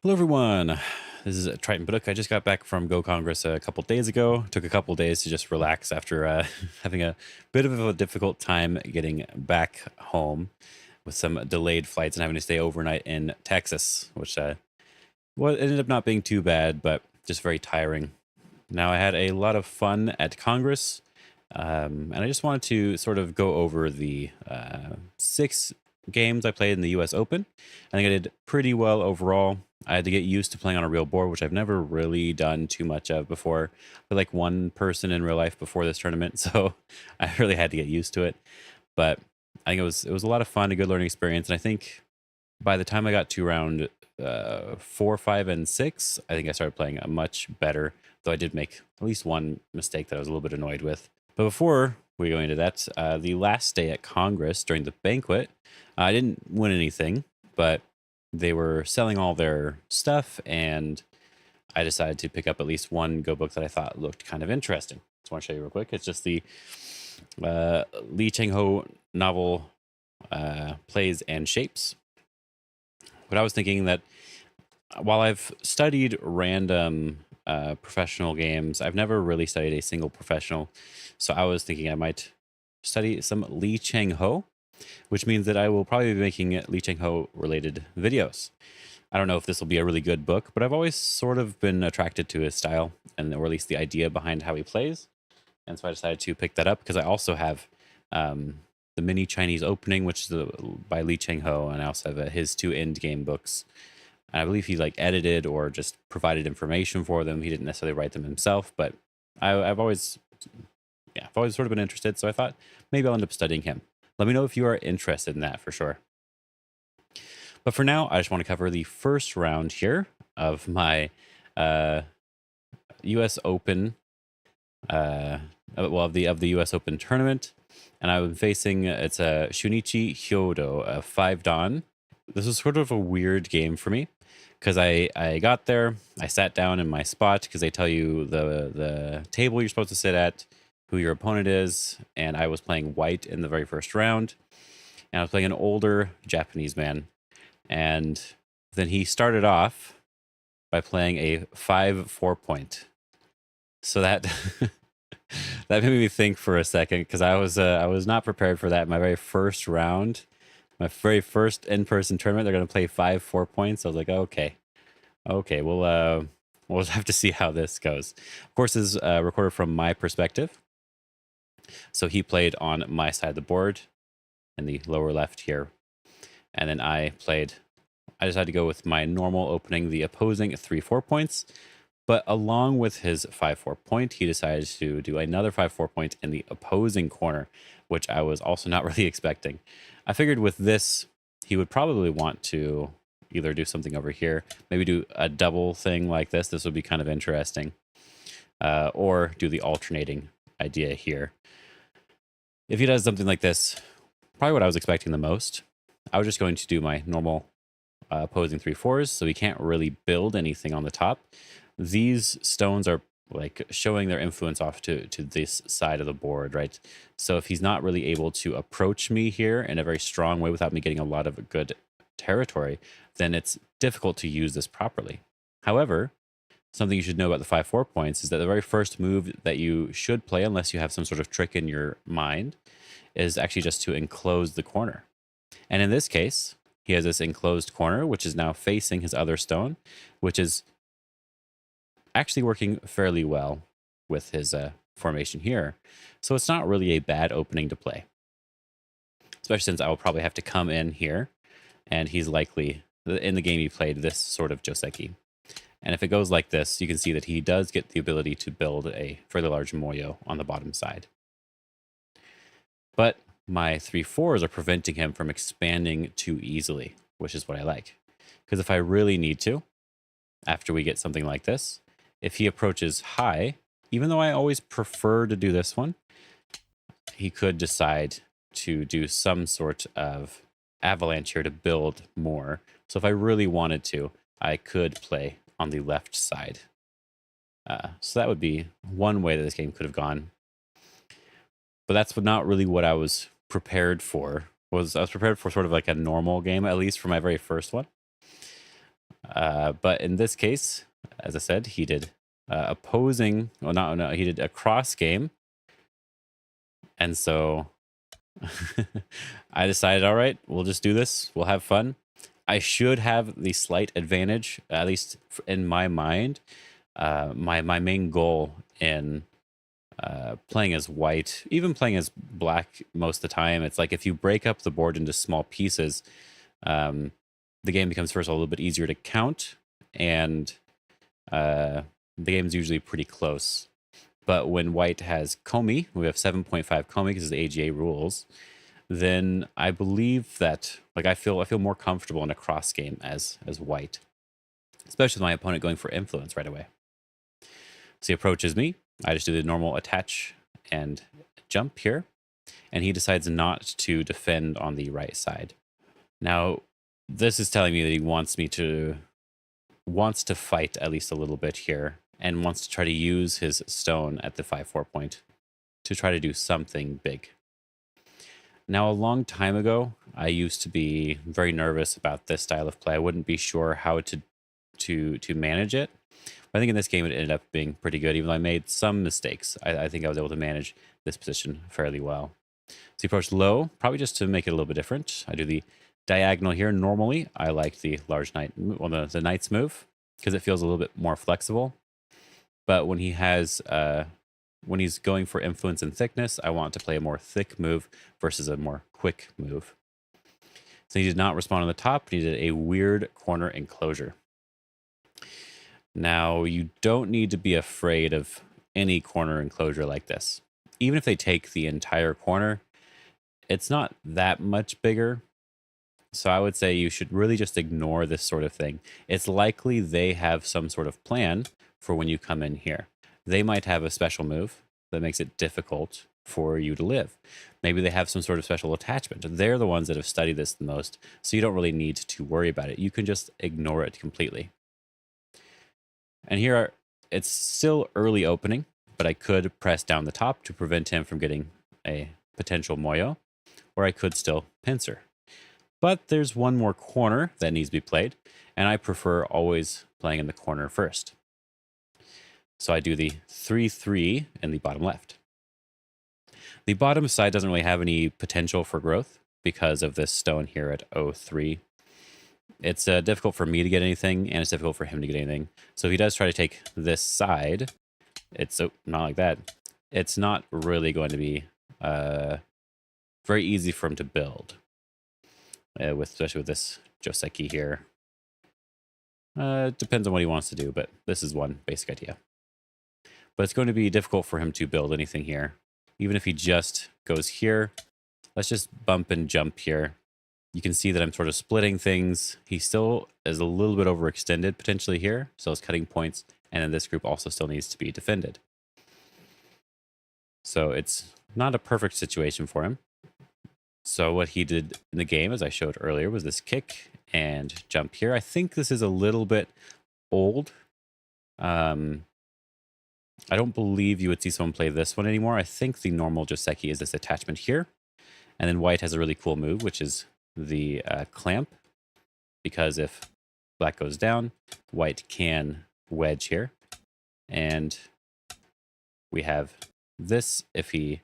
Hello, everyone. This is Triton Baduk. I just got back from Go Congress a couple days ago. Took a couple days to just relax after having a bit of a difficult time getting back home with some delayed flights and having to stay overnight in Texas, which ended up not being too bad, but just very tiring. Now, I had a lot of fun at Congress, and I just wanted to sort of go over the 6 games I played in the US Open. I think I did pretty well overall. I had to get used to playing on a real board, which I've never really done too much of before. With like one person in real life before this tournament, so I really had to get used to it. But I think it was a lot of fun, a good learning experience, and I think by the time I got to round 4, 5, and 6, I think I started playing much better. Though I did make at least one mistake that I was a little bit annoyed with. But before we go into that, the last day at Congress during the banquet, I didn't win anything, but they were selling all their stuff, and I decided to pick up at least one Go book that I thought looked kind of interesting. Just want to show you real quick. It's just the Lee Cheng-ho novel, Plays and Shapes. But I was thinking that while I've studied random professional games, I've never really studied a single professional. So I was thinking I might study some Lee Cheng-ho, which means that I will probably be making Lee Cheng-ho related videos. I don't know if this will be a really good book, but I've always sort of been attracted to his style, or at least the idea behind how he plays. And so I decided to pick that up because I also have the Mini Chinese Opening, which is by Lee Cheng-ho, and I also have his 2 end game books. And I believe he like edited or just provided information for them. He didn't necessarily write them himself, but I've always sort of been interested. So I thought maybe I'll end up studying him. Let me know if you are interested in that for sure. But for now, I just want to cover the first round here of my U.S. Open, of the U.S. Open tournament. And I'm facing, it's a Shunichi Hyodo, a 5 Dan. This was sort of a weird game for me because I got there, I sat down in my spot because they tell you the table you're supposed to sit at, who your opponent is, and I was playing white in the very first round, and I was playing an older Japanese man, and then he started off by playing a 5-4 point. So that that made me think for a second because I was not prepared for that in my very first round. My very first in-person tournament, they're going to play 5-4 points. I was like, okay, we'll just have to see how this goes. Of course, this is recorded from my perspective. So he played on my side of the board in the lower left here. And then I decided to go with my normal opening, the opposing 3-4 points. But along with his 5-4 point, he decided to do another 5-4 point in the opposing corner, which I was also not really expecting. I figured with this, he would probably want to either do something over here, maybe do a double thing like this. This would be kind of interesting. Or do the alternating idea here. If he does something like this, probably what I was expecting the most, I was just going to do my normal opposing 3-4s, so he can't really build anything on the top. These stones are like showing their influence off to this side of the board, right? So if he's not really able to approach me here in a very strong way without me getting a lot of good territory, then it's difficult to use this properly. However, something you should know about the 5-4 points is that the very first move that you should play, unless you have some sort of trick in your mind, is actually just to enclose the corner. And in this case, he has this enclosed corner, which is now facing his other stone, which is actually working fairly well with his formation here. So it's not really a bad opening to play, especially since I will probably have to come in here, and he's likely, in the game he played, this sort of Joseki. And if it goes like this, you can see that he does get the ability to build a fairly large moyo on the bottom side. But my 3-4s are preventing him from expanding too easily, which is what I like. Because if I really need to, after we get something like this, if he approaches high, even though I always prefer to do this one, he could decide to do some sort of avalanche here to build more. So if I really wanted to, I could play on the left side. So that would be one way that this game could have gone. But that's not really what I was prepared for. I was prepared for sort of like a normal game, at least for my very first one. But in this case, as I said, he did opposing. Well, no, he did a cross game, and so I decided, all right, we'll just do this. We'll have fun. I should have the slight advantage, at least in my mind. My main goal in playing as white, even playing as black most of the time, it's like if you break up the board into small pieces, um, the game becomes first of all a little bit easier to count, and the game's usually pretty close. But when white has Komi, we have 7.5 Komi because of the AGA rules, then I believe that like I feel more comfortable in a cross game as white, especially with my opponent going for influence right away. So he approaches me. I just do the normal attach and jump here, and he decides not to defend on the right side. Now, this is telling me that he wants to fight at least a little bit here, and wants to try to use his stone at the 5-4 point to try to do something big. Now, a long time ago, I used to be very nervous about this style of play. I wouldn't be sure how to manage it. But I think in this game it ended up being pretty good, even though I made some mistakes. I think I was able to manage this position fairly well. So he approached low, probably just to make it a little bit different. I do the diagonal here. Normally, I like the large knight, well, the knight's move, because it feels a little bit more flexible. But when he has when he's going for influence and thickness, I want to play a more thick move versus a more quick move. So he did not respond on the top. He did a weird corner enclosure. Now, you don't need to be afraid of any corner enclosure like this. Even if they take the entire corner, it's not that much bigger. So I would say you should really just ignore this sort of thing. It's likely they have some sort of plan for when you come in here. They might have a special move that makes it difficult for you to live. Maybe they have some sort of special attachment. They're the ones that have studied this the most, so you don't really need to worry about it. You can just ignore it completely. And here, it's still early opening, but I could press down the top to prevent him from getting a potential moyo, or I could still pincer. But there's one more corner that needs to be played, and I prefer always playing in the corner first. So I do the 3-3 in the bottom left. The bottom side doesn't really have any potential for growth because of this stone here at 0-3. It's difficult for me to get anything, and it's difficult for him to get anything. So if he does try to take this side, it's not like that. It's not really going to be very easy for him to build, especially with this Joseki here. It depends on what he wants to do, but this is one basic idea. But it's going to be difficult for him to build anything here. Even if he just goes here, let's just bump and jump here. You can see that I'm sort of splitting things. He still is a little bit overextended potentially here, so it's cutting points, and then this group also still needs to be defended. So it's not a perfect situation for him. So what he did in the game, as I showed earlier, was this kick and jump here. I think this is a little bit old. I don't believe you would see someone play this one anymore. I think the normal Joseki is this attachment here. And then white has a really cool move, which is the clamp. Because if black goes down, white can wedge here. And we have this. If he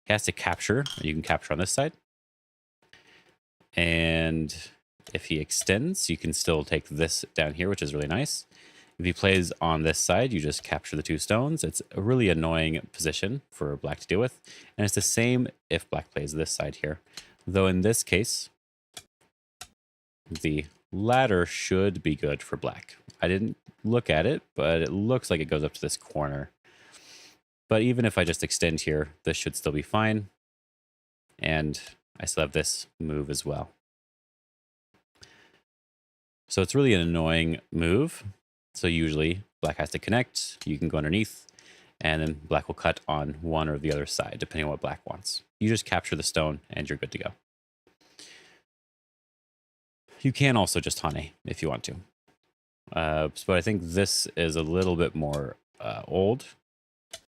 has to capture, you can capture on this side. And if he extends, you can still take this down here, which is really nice. If he plays on this side, you just capture the two stones. It's a really annoying position for black to deal with. And it's the same if black plays this side here. Though in this case, the ladder should be good for black. I didn't look at it, but it looks like it goes up to this corner. But even if I just extend here, this should still be fine. And I still have this move as well. So it's really an annoying move. So usually black has to connect, you can go underneath, and then black will cut on one or the other side, depending on what black wants. You just capture the stone and you're good to go. You can also just Hane if you want to. But I think this is a little bit more old,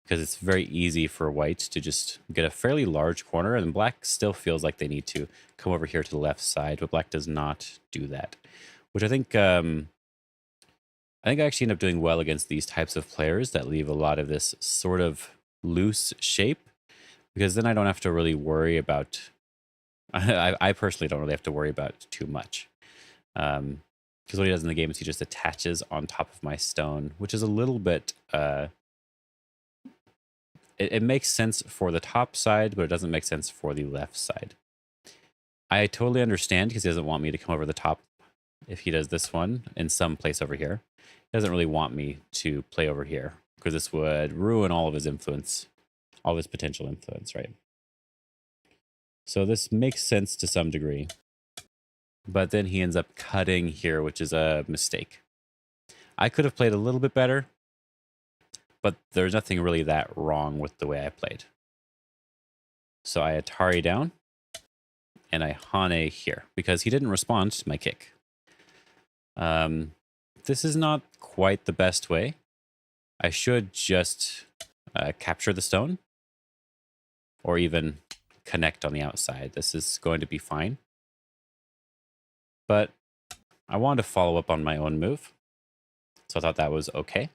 because it's very easy for white to just get a fairly large corner, and black still feels like they need to come over here to the left side, but black does not do that. Which I think I think I actually end up doing well against these types of players that leave a lot of this sort of loose shape, because then I don't have to really worry about, I personally don't really have to worry about it too much. Because what he does in the game is he just attaches on top of my stone, which is a little bit, it makes sense for the top side, but it doesn't make sense for the left side. I totally understand because he doesn't want me to come over the top if he does this one in some place over here. He doesn't really want me to play over here because this would ruin all of his influence, all of his potential influence, right? So this makes sense to some degree. But then he ends up cutting here, which is a mistake. I could have played a little bit better, but there's nothing really that wrong with the way I played. So I Atari down, and I Hane here, because he didn't respond to my kick. This is not quite the best way. I should just capture the stone, or even connect on the outside. This is going to be fine. But I wanted to follow up on my own move, so I thought that was okay.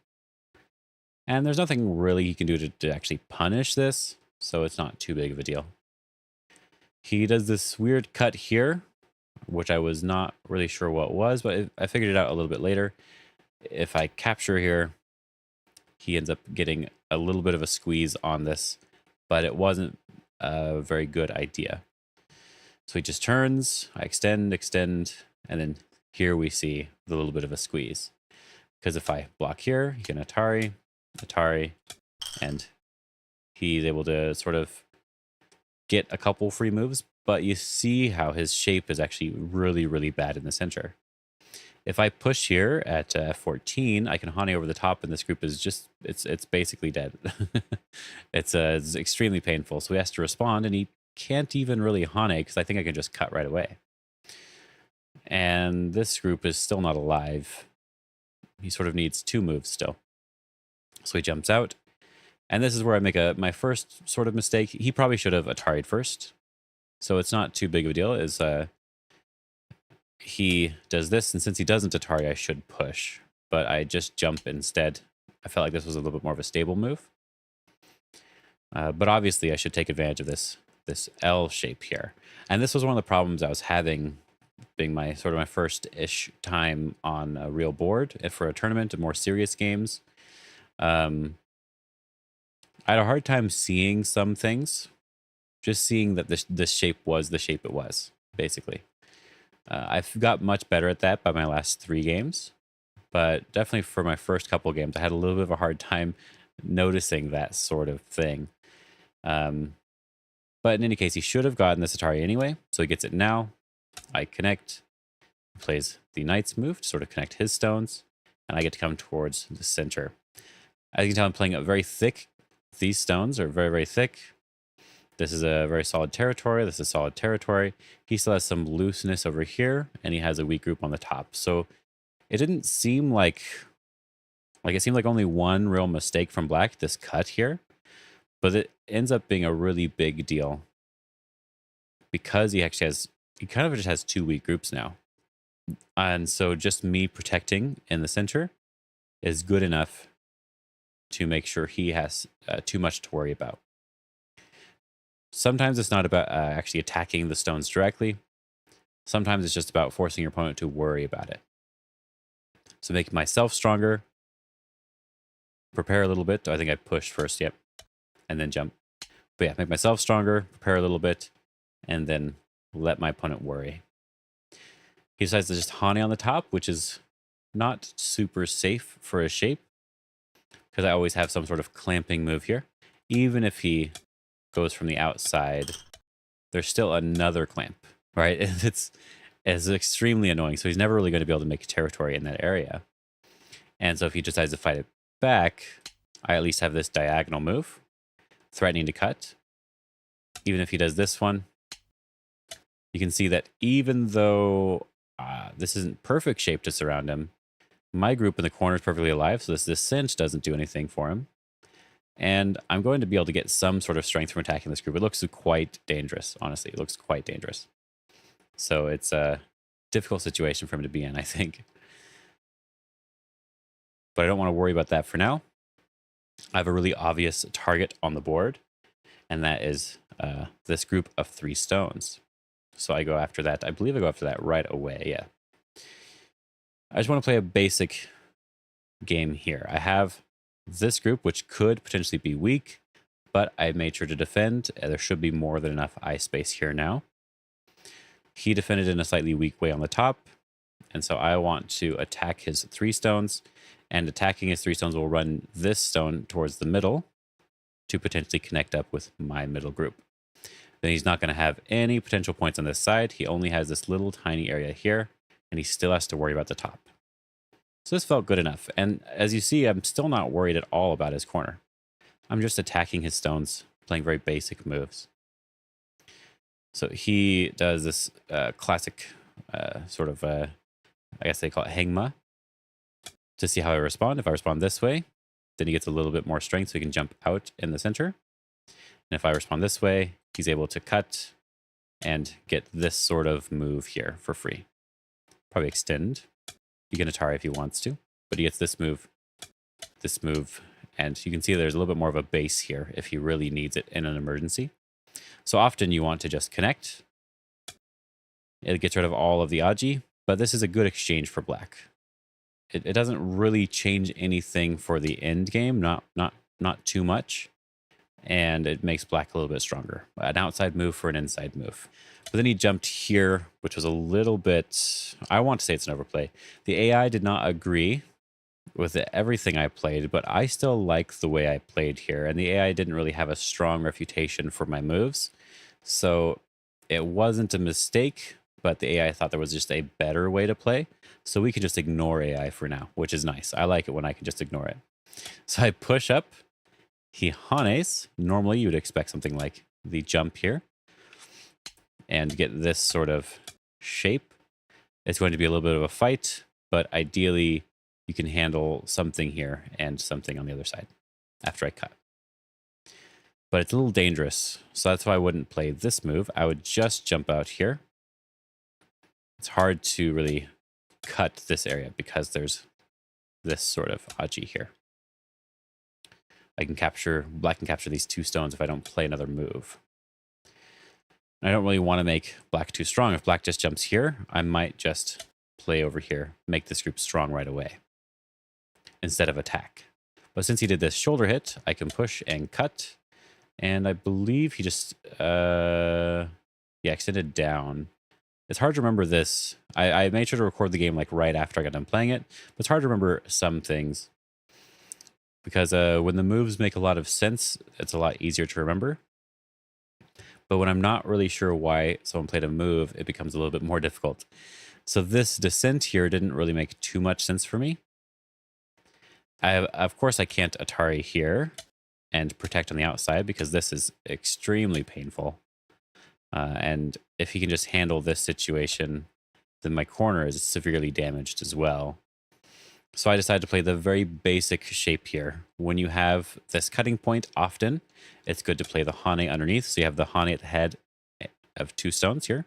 And there's nothing really he can do to actually punish this, so it's not too big of a deal. He does this weird cut here, which I was not really sure what was, but I figured it out a little bit later. If I capture here, he ends up getting a little bit of a squeeze on this, but it wasn't a very good idea. So he just turns, I extend, and then here we see the little bit of a squeeze. Because if I block here, he can Atari, and he's able to sort of get a couple free moves, but you see how his shape is actually really, really bad in the center. If I push here at 14, I can Hane over the top, and this group is just, it's basically dead. It's extremely painful. So he has to respond, and he can't even really Hane, because I think I can just cut right away. And this group is still not alive. He sort of needs 2 moves still. So he jumps out. And this is where I make my first sort of mistake. He probably should have Atari'd first. So it's not too big of a deal. He does this, and since he doesn't Atari, I should push. But I just jump instead. I felt like this was a little bit more of a stable move. But obviously, I should take advantage of this L shape here. And this was one of the problems I was having, being my first-ish time on a real board for a tournament of more serious games. I had a hard time seeing some things, just seeing that this shape was the shape it was, basically. I've got much better at that by my last 3 games, but definitely for my first couple games, I had a little bit of a hard time noticing that sort of thing. But in any case, he should have gotten this Atari anyway, so he gets it now. I connect, plays the Knight's move to sort of connect his stones, and I get to come towards the center. As you can tell, I'm playing up very thick. These stones are very, very thick. This is a very solid territory. This is solid territory. He still has some looseness over here, and he has a weak group on the top. So it didn't seem like it seemed like only one real mistake from Black, this cut here. But it ends up being a really big deal because he kind of just has 2 weak groups now. And so just me protecting in the center is good enough to make sure he has too much to worry about. Sometimes it's not about actually attacking the stones directly. Sometimes it's just about forcing your opponent to worry about it. So make myself stronger. Prepare a little bit. I think I pushed first, yep. And then jump. But yeah, make myself stronger, prepare a little bit, and then let my opponent worry. He decides to just Hane on the top, which is not super safe for a shape, because I always have some sort of clamping move here. Even if he goes from the outside, there's still another clamp, right? It's extremely annoying. So he's never really going to be able to make territory in that area. And so if he decides to fight it back, I at least have this diagonal move, threatening to cut. Even if he does this one, you can see that even though this isn't perfect shape to surround him, my group in the corner is perfectly alive, so this cinch doesn't do anything for him. And I'm going to be able to get some sort of strength from attacking this group. It looks quite dangerous, honestly. It looks quite dangerous. So it's a difficult situation for him to be in, I think. but I don't want to worry about that for now. I have a really obvious target on the board, and that is this group of 3 stones. So I go after that. I believe I go after that right away. Yeah. I just want to play a basic game here. I have this group, which could potentially be weak, but I made sure to defend. There should be more than enough eye space here now. He defended in a slightly weak way on the top, and so I want to attack his 3 stones, and attacking his 3 stones will run this stone towards the middle to potentially connect up with my middle group. Then he's not going to have any potential points on this side. He only has this little tiny area here, and he still has to worry about the top. So this felt good enough. And as you see, I'm still not worried at all about his corner. I'm just attacking his stones, playing very basic moves. So he does this classic sort of, I guess they call it hangma, to see how I respond. If I respond this way, then he gets a little bit more strength so he can jump out in the center. And if I respond this way, he's able to cut and get this sort of move here for free. Probably extend. He can Atari if he wants to, but he gets this move, and you can see there's a little bit more of a base here if he really needs it in an emergency. So often you want to just connect. It gets rid of all of the Aji, but this is a good exchange for black. It doesn't really change anything for the end game, not too much, and it makes black a little bit stronger. An outside move for an inside move. But then he jumped here, which was a little bit, I want to say it's an overplay. The AI did not agree with everything I played, but I still like the way I played here, and the AI didn't really have a strong refutation for my moves. So it wasn't a mistake, but the AI thought there was just a better way to play. So we could just ignore AI for now, which is nice. I like it when I can just ignore it. So I push up. He hanes. Normally you would expect something like the jump here and get this sort of shape. It's going to be a little bit of a fight, but ideally you can handle something here and something on the other side after I cut. But it's a little dangerous, so that's why I wouldn't play this move. I would just jump out here. It's hard to really cut this area because there's this sort of Aji here. Black can capture these 2 stones if I don't play another move. I don't really want to make black too strong. If black just jumps here, I might just play over here, make this group strong right away instead of attack. But since he did this shoulder hit, I can push and cut. And I believe he just extended down. It's hard to remember this. I made sure to record the game like right after I got done playing it, but it's hard to remember some things because when the moves make a lot of sense, it's a lot easier to remember. But when I'm not really sure why someone played a move, it becomes a little bit more difficult. So this descent here didn't really make too much sense for me. Of course, I can't Atari here and protect on the outside because this is extremely painful. And if he can just handle this situation, then my corner is severely damaged as well. So I decided to play the very basic shape here. When you have this cutting point, often it's good to play the hane underneath. So you have the hane at the head of 2 stones here.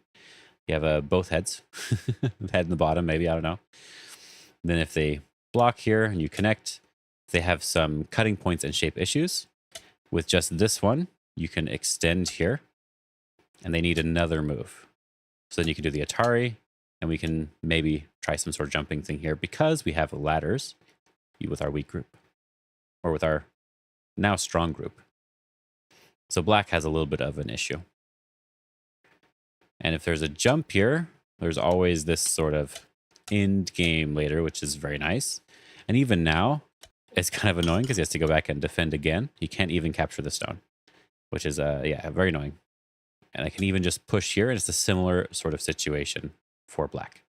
You have both heads, the head and the bottom, maybe, I don't know. Then if they block here and you connect, they have some cutting points and shape issues. With just this one, you can extend here, and they need another move. So then you can do the Atari, and we can maybe try some sort of jumping thing here because we have ladders with our weak group, or with our now strong group. So black has a little bit of an issue. And if there's a jump here, there's always this sort of end game later, which is very nice. And even now, it's kind of annoying because he has to go back and defend again. He can't even capture the stone, which is, very annoying. And I can even just push here, and it's a similar sort of situation for black.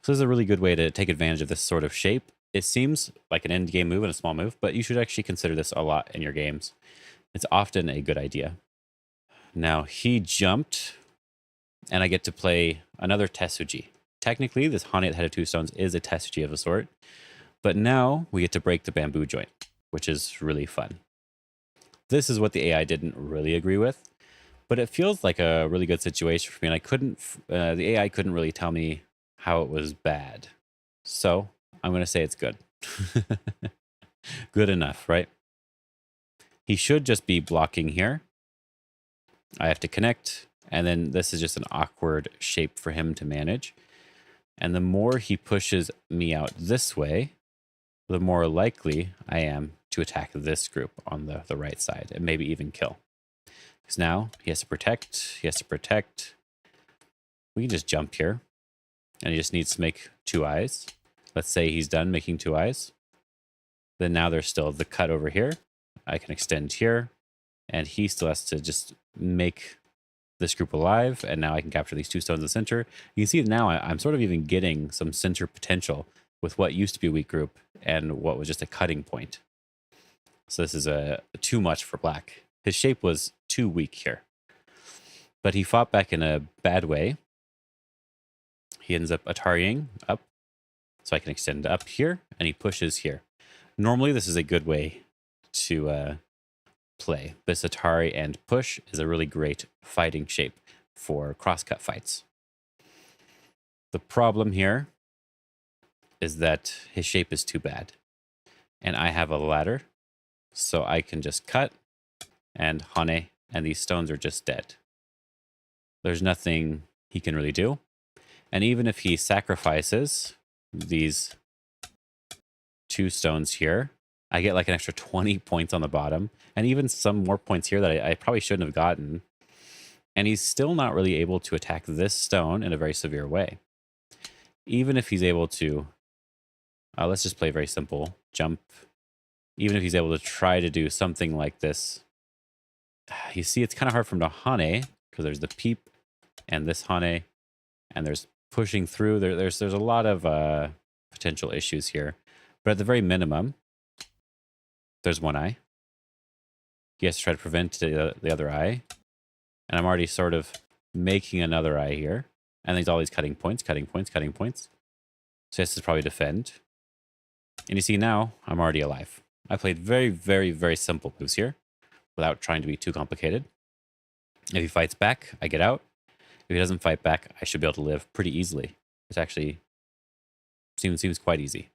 So this is a really good way to take advantage of this sort of shape. It seems like an end game move and a small move, but you should actually consider this a lot in your games. It's often a good idea. Now he jumped, and I get to play another Tetsuji. Technically, this hane at the head of 2 stones is a Tetsuji of a sort, but now we get to break the bamboo joint, which is really fun. This is what the AI didn't really agree with, but it feels like a really good situation for me, and the AI couldn't really tell me how it was bad. So I'm going to say it's good. Good enough, right? He should just be blocking here. I have to connect, and then this is just an awkward shape for him to manage. And the more he pushes me out this way, the more likely I am to attack this group on the right side and maybe even kill. Because now he has to protect, he has to protect. We can just jump here, and he just needs to make 2 eyes. Let's say he's done making 2 eyes. Then now there's still the cut over here. I can extend here, and he still has to just make this group alive, and now I can capture these 2 stones in the center. You can see now I'm sort of even getting some center potential with what used to be a weak group and what was just a cutting point. So this is too much for black. His shape was too weak here. But he fought back in a bad way. He ends up Atariing up, so I can extend up here, and he pushes here. Normally, this is a good way to play. This Atari and push is a really great fighting shape for crosscut fights. The problem here is that his shape is too bad. And I have a ladder, so I can just cut and Hane, and these stones are just dead. There's nothing he can really do. And even if he sacrifices these 2 stones here, I get like an extra 20 points on the bottom, and even some more points here that I probably shouldn't have gotten. And he's still not really able to attack this stone in a very severe way. Even if he's able to, let's just play very simple, jump. Even if he's able to try to do something like this, you see it's kind of hard for him to Hane, because there's the peep and this Hane, and there's pushing through. There's a lot of potential issues here. But at the very minimum, there's 1 eye. He has to try to prevent the other eye. And I'm already sort of making another eye here. And there's all these cutting points, cutting points, cutting points. So he has to probably defend. And you see now, I'm already alive. I played very, very, very simple moves here without trying to be too complicated. If he fights back, I get out. If he doesn't fight back, I should be able to live pretty easily. It actually seems quite easy.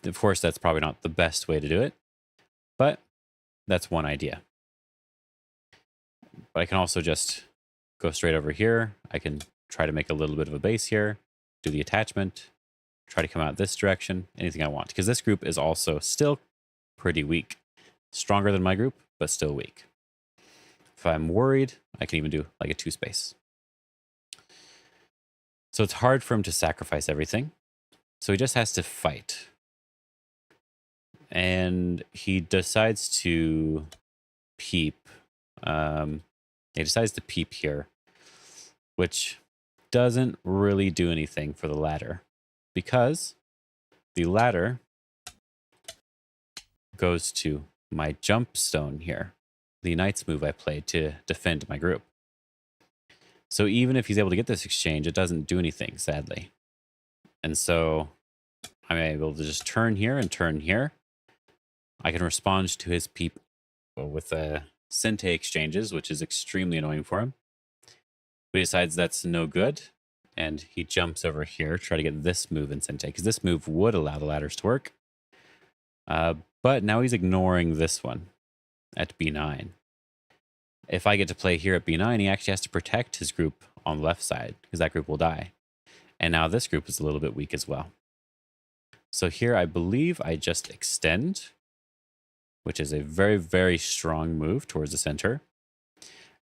Of course, that's probably not the best way to do it, but that's one idea. But I can also just go straight over here. I can try to make a little bit of a base here, do the attachment, try to come out this direction, anything I want. Because this group is also still pretty weak. Stronger than my group, but still weak. If I'm worried, I can even do like a 2 space. So it's hard for him to sacrifice everything. So he just has to fight. And he decides to peep. He decides to peep here, which doesn't really do anything for the ladder, because the ladder goes to my jump stone here, the knight's move I played to defend my group. So even if he's able to get this exchange, it doesn't do anything, sadly. And so I'm able to just turn here and turn here. I can respond to his peep with Sente exchanges, which is extremely annoying for him. But he decides that's no good, and he jumps over here to try to get this move in Sente, because this move would allow the ladders to work. But now he's ignoring this one at B9. If I get to play here at B9, he actually has to protect his group on the left side, because that group will die. And now this group is a little bit weak as well. So here I believe I just extend, which is a very, very strong move towards the center.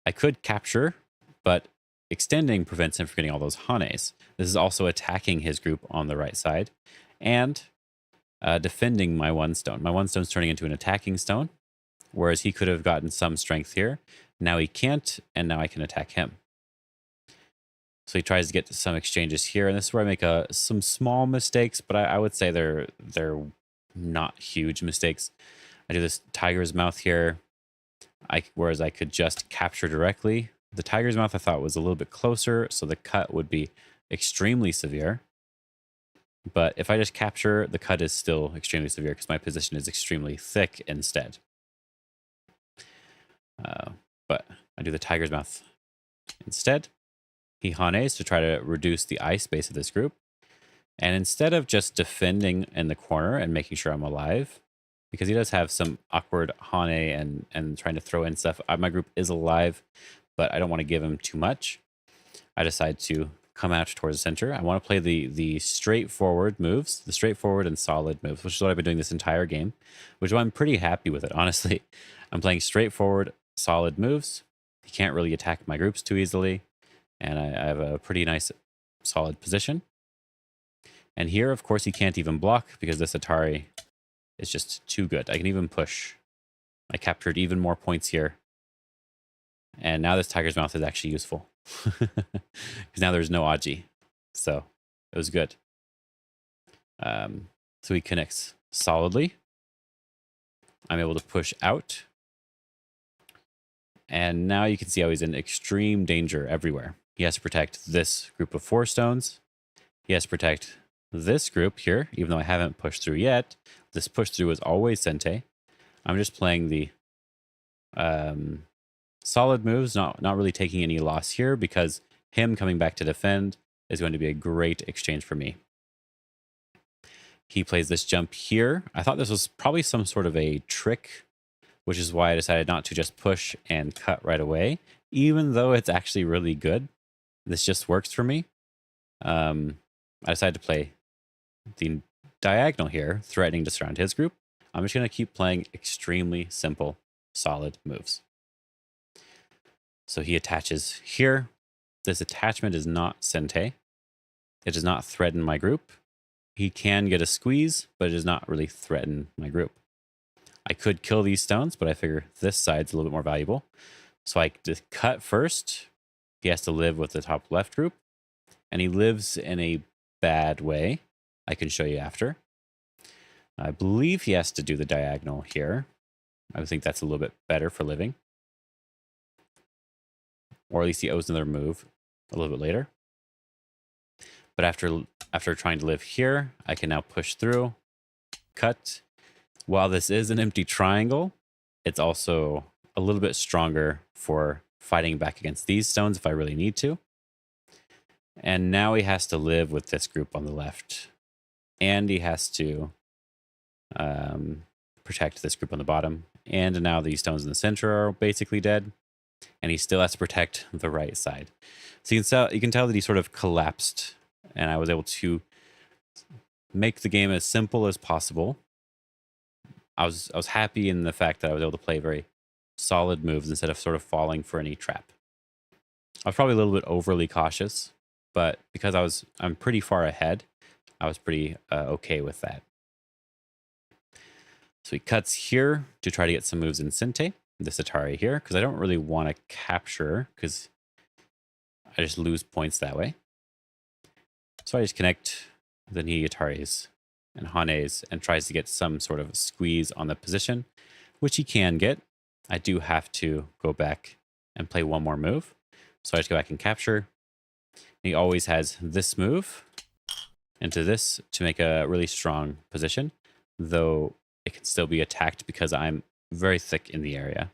I could capture, but extending prevents him from getting all those Hanes. This is also attacking his group on the right side and defending my 1 stone. My 1 stone's turning into an attacking stone, whereas he could have gotten some strength here. Now he can't, and now I can attack him. So he tries to get some exchanges here, and this is where I make some small mistakes, but I would say they're not huge mistakes. I do this tiger's mouth here, whereas I could just capture directly. The tiger's mouth I thought was a little bit closer, so the cut would be extremely severe. But if I just capture, the cut is still extremely severe because my position is extremely thick instead. But I do the tiger's mouth instead. He Hanes to try to reduce the eye space of this group. And instead of just defending in the corner and making sure I'm alive, because he does have some awkward Hane and trying to throw in stuff, my group is alive, but I don't want to give him too much. I decide to come out towards the center. I want to play the straightforward moves, the straightforward and solid moves, which is what I've been doing this entire game, which is why I'm pretty happy with it, honestly. I'm playing straightforward, solid moves. He can't really attack my groups too easily, and I have a pretty nice, solid position. And here, of course, he can't even block because this Atari is just too good. I can even push. I captured even more points here. And now this Tiger's Mouth is actually useful. Because now there's no Aji. So it was good. So he connects solidly. I'm able to push out. And now you can see how he's in extreme danger everywhere. He has to protect this group of 4 stones. He has to protect this group here, even though I haven't pushed through yet. This push through is always Sente. I'm just playing the solid moves, not really taking any loss here, because him coming back to defend is going to be a great exchange for me. He plays this jump here. I thought this was probably some sort of a trick, which is why I decided not to just push and cut right away, even though it's actually really good. This just works for me. I decided to play the diagonal here, threatening to surround his group. I'm just going to keep playing extremely simple, solid moves. So he attaches here. This attachment is not Sente. It does not threaten my group. He can get a squeeze, but it does not really threaten my group. I could kill these stones, but I figure this side's a little bit more valuable. So I just cut first. He has to live with the top left group, and he lives in a bad way. I can show you after. I believe he has to do the diagonal here. I think that's a little bit better for living. Or at least he owes another move a little bit later. But after trying to live here, I can now push through, cut. While this is an empty triangle, it's also a little bit stronger for fighting back against these stones if I really need to. And now he has to live with this group on the left. And he has to protect this group on the bottom. And now these stones in the center are basically dead. And he still has to protect the right side. So you can tell that he sort of collapsed. And I was able to make the game as simple as possible. I was happy in the fact that I was able to play very solid moves instead of sort of falling for any trap. I was probably a little bit overly cautious, but because I'm pretty far ahead, I was pretty okay with that. So he cuts here to try to get some moves in Sente, this Atari here, because I don't really want to capture, because I just lose points that way. So I just connect, then he Ataris and Hanes and tries to get some sort of squeeze on the position, which he can get. I do have to go back and play one more move. So I just go back and capture. He always has this move into this to make a really strong position, though it can still be attacked because I'm very thick in the area.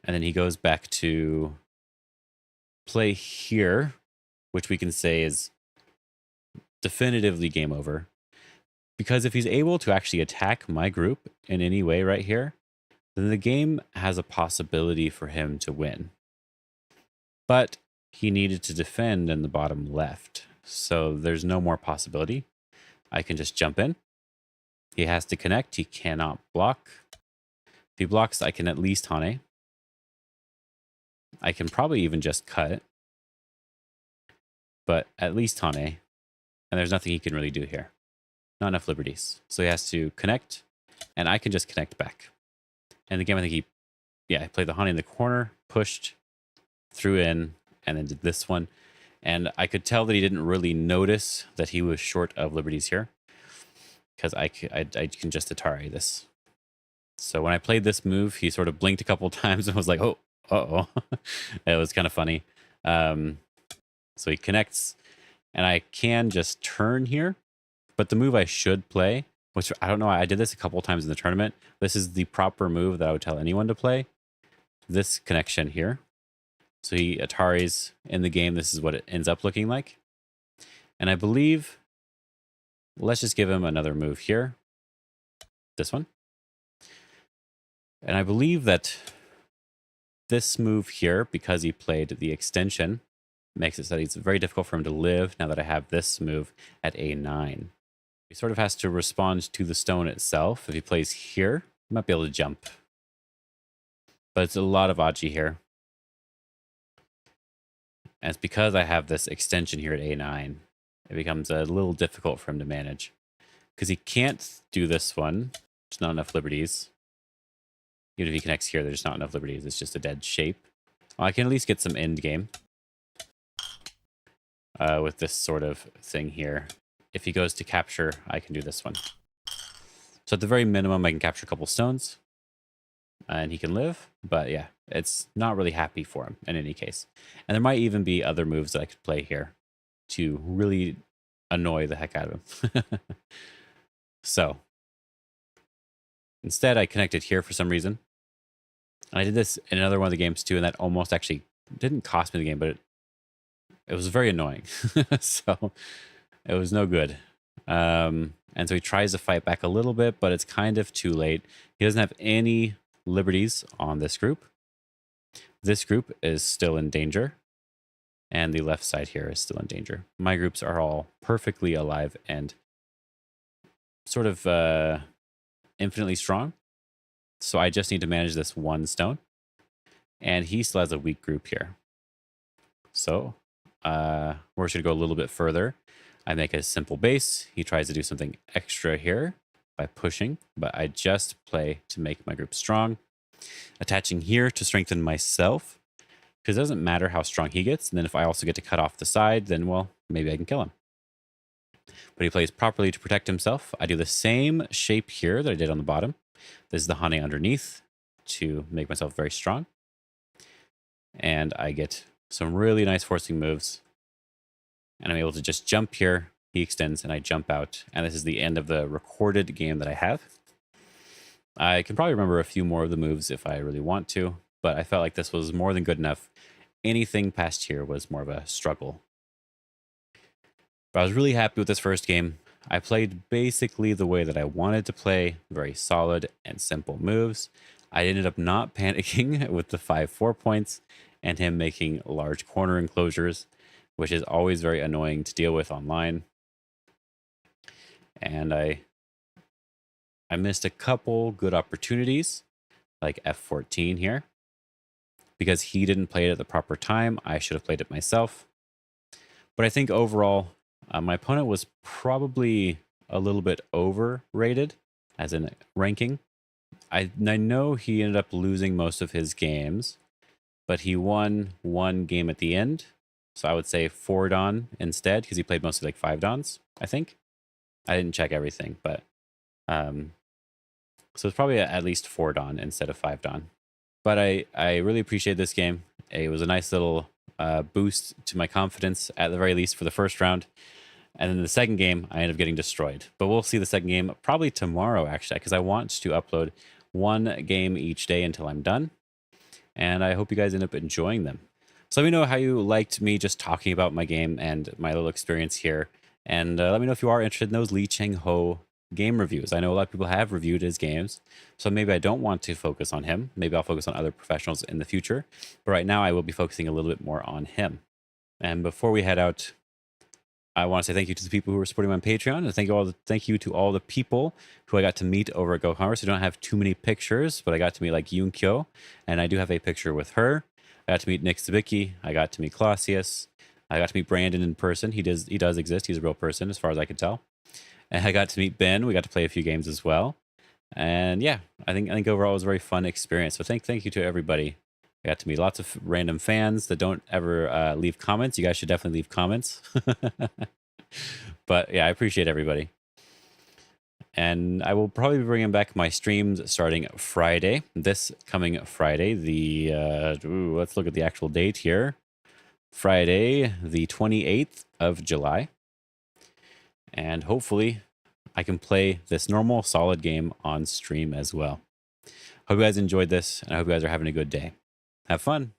And then he goes back to play here, which we can say is definitively game over. Because if he's able to actually attack my group in any way right here, then the game has a possibility for him to win. But he needed to defend in the bottom left, so there's no more possibility. I can just jump in. He has to connect. He cannot block. If he blocks, I can at least Hane. I can probably even just cut. But at least Hane. And there's nothing he can really do here. Not enough liberties. So he has to connect, and I can just connect back. And the game, I think I played the Hane in the corner, pushed, threw in, and then did this one. And I could tell that he didn't really notice that he was short of liberties here, because I can just Atari this. So when I played this move, he sort of blinked a couple of times and was like, oh, uh-oh. It was kind of funny. So he connects, and I can just turn here. But the move I should play, which I don't know, I did this a couple of times in the tournament. This is the proper move that I would tell anyone to play. This connection here. So he Ataris in the game. This is what it ends up looking like. And I believe, let's just give him another move here. This one. And I believe that this move here, because he played the extension, makes it so that it's very difficult for him to live now that I have this move at A9. He sort of has to respond to the stone itself. If he plays here, he might be able to jump. But it's a lot of Aji here. And it's because I have this extension here at A9. It becomes a little difficult for him to manage. Because he can't do this one. There's not enough liberties. Even if he connects here, there's not enough liberties. It's just a dead shape. Well, I can at least get some end game. With this sort of thing here. If he goes to capture, I can do this one. So at the very minimum, I can capture a couple stones. And he can live. But yeah, it's not really happy for him in any case. And there might even be other moves that I could play here to really annoy the heck out of him. So instead, I connected here for some reason. And I did this in another one of the games too, and that almost actually didn't cost me the game, but it was very annoying. So it was no good. And so he tries to fight back a little bit, but it's kind of too late. He doesn't have any liberties on this group. This group is still in danger. And the left side here is still in danger. My groups are all perfectly alive and sort of infinitely strong. So I just need to manage this one stone. And he still has a weak group here. So we're just going to go a little bit further. I make a simple base. He tries to do something extra here by pushing, but I just play to make my group strong. Attaching here to strengthen myself, because it doesn't matter how strong he gets. And then if I also get to cut off the side, then, well, maybe I can kill him. But he plays properly to protect himself. I do the same shape here that I did on the bottom. This is the Hane underneath to make myself very strong. And I get some really nice forcing moves. And I'm able to just jump here. He extends and I jump out. And this is the end of the recorded game that I have. I can probably remember a few more of the moves if I really want to, but I felt like this was more than good enough. Anything past here was more of a struggle. But I was really happy with this first game. I played basically the way that I wanted to play, very solid and simple moves. I ended up not panicking with the 5-4 points and him making large corner enclosures, which is always very annoying to deal with online. And I missed a couple good opportunities, like F14 here. Because he didn't play it at the proper time, I should have played it myself. But I think overall, my opponent was probably a little bit overrated, as in ranking. I know he ended up losing most of his games, but he won one game at the end. So I would say 4 Dawn instead, because he played mostly like 5 Dawns, I think. I didn't check everything, but so it's probably at least 4 Dawn instead of 5 Dawn. But I really appreciate this game. It was a nice little boost to my confidence, at the very least, for the first round. And then the second game, I ended up getting destroyed. But we'll see the second game probably tomorrow, actually, because I want to upload one game each day until I'm done. And I hope you guys end up enjoying them. So let me know how you liked me just talking about my game and my little experience here. And let me know if you are interested in those Lee Chang-ho game reviews. I know a lot of people have reviewed his games, so maybe I don't want to focus on him. Maybe I'll focus on other professionals in the future. But right now, I will be focusing a little bit more on him. And before we head out, I want to say thank you to the people who are supporting me on Patreon, and thank you to all the people who I got to meet over at Go Congress. I don't have too many pictures, but I got to meet like Yoon Kyo, and I do have a picture with her. I got to meet Nick Zabicki. I got to meet Clausius. I got to meet Brandon in person. He does exist. He's a real person, as far as I could tell. And I got to meet Ben. We got to play a few games as well. And yeah, I think overall it was a very fun experience. So thank you to everybody. I got to meet lots of random fans that don't ever leave comments. You guys should definitely leave comments. But yeah, I appreciate everybody. And I will probably be bringing back my streams starting Friday. This coming Friday, let's look at the actual date here. Friday, the 28th of July. And hopefully I can play this normal, solid game on stream as well. Hope you guys enjoyed this, and I hope you guys are having a good day. Have fun.